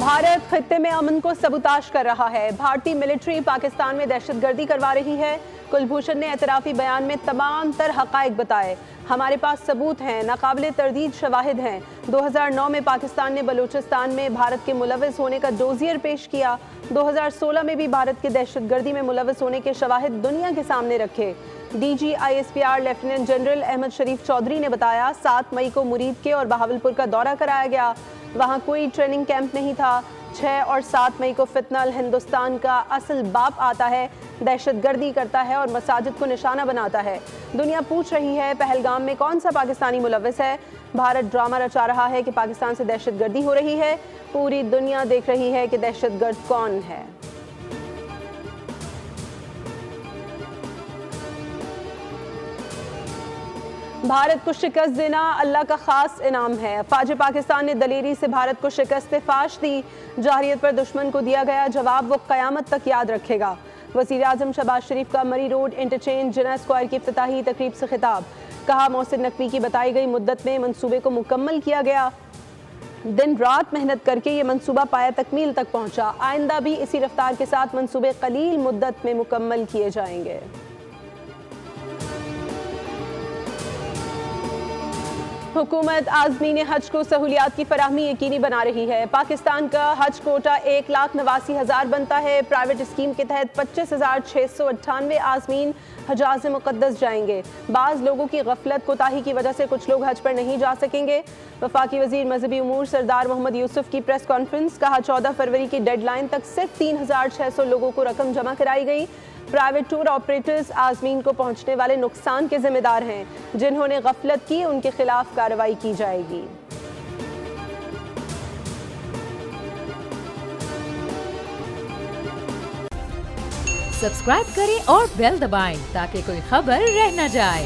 भारत खित्ते में अमन को सबूताश कर रहा है। भारतीय मिलिट्री पाकिस्तान में दहशतगर्दी करवा रही है। कुलभूषण ने एतराफ़ी बयान में तमाम तर हक़ाइक़ बताए। हमारे पास सबूत हैं, नाक़ाबिले तरदीद शवाहिद हैं। 2009 में पाकिस्तान ने बलूचिस्तान में भारत के मुलव्वस होने का डोज़ियर पेश किया। 2016 में भी भारत के दहशतगर्दी में मुलव्वस होने के शवाहिद दुनिया के सामने रखे। DG-ISPR लेफ्टिनेंट जनरल अहमद शरीफ चौधरी ने बताया, 7 मई को मुरीद के और बहावलपुर का दौरा कराया गया। वहाँ कोई ट्रेनिंग कैंप नहीं था। 6 और 7 मई को फितनल हिंदुस्तान का असल बाप आता है, दहशतगर्दी करता है और मसाजिद को निशाना बनाता है। दुनिया पूछ रही है, पहलगाम में कौन सा पाकिस्तानी मुलव्वस है? भारत ड्रामा रचा रहा है कि पाकिस्तान से दहशतगर्दी हो रही है। पूरी दुनिया देख रही है कि दहशतगर्द कौन है। भारत को शिकस्त देना अल्लाह का खास इनाम है। फ़ौज पाकिस्तान ने दलेरी से भारत को शिकस्त फाश दी। जाहिरियत पर दुश्मन को दिया गया जवाब वो क़यामत तक याद रखेगा। वज़ीर आज़म शहबाज शरीफ का मरी रोड इंटरचेंज जिना स्क्वायर की इफ्तिताही तकरीब से खिताब। कहा, मोहसिन नकवी की बताई गई मुद्दत में मंसूबे को मुकम्मल किया गया। दिन रात मेहनत करके ये मंसूबा पाया तकमील तक पहुँचा। आइंदा भी इसी रफ्तार के साथ मंसूबे कलील मुद्दत में मुकम्मल किए जाएंगे। हुकूमत आज़मीन हज को सहूलियात की फराहमी यकीनी बना रही है। पाकिस्तान का हज कोटा 1,89,000 बनता है। प्राइवेट स्कीम के तहत 25,698 आज़मीन हजाज मुक़द्दस जाएंगे। बाज़ लोगों की गफलत कोताही की वजह से कुछ लोग हज पर नहीं जा सकेंगे। वफाकी वज़ीर मजहबी उमूर सरदार मोहम्मद यूसुफ की प्रेस कॉन्फ्रेंस। कहा, 14 फरवरी की डेडलाइन तक सिर्फ 3,600 लोगों को रकम जमा कराई गई। प्राइवेट टूर ऑपरेटर्स आज़मीन को पहुंचने वाले नुकसान के जिम्मेदार हैं। जिन्होंने गफलत की उनके खिलाफ कार्रवाई की जाएगी। सब्सक्राइब करें और बेल दबाएं ताकि कोई खबर रह न जाए।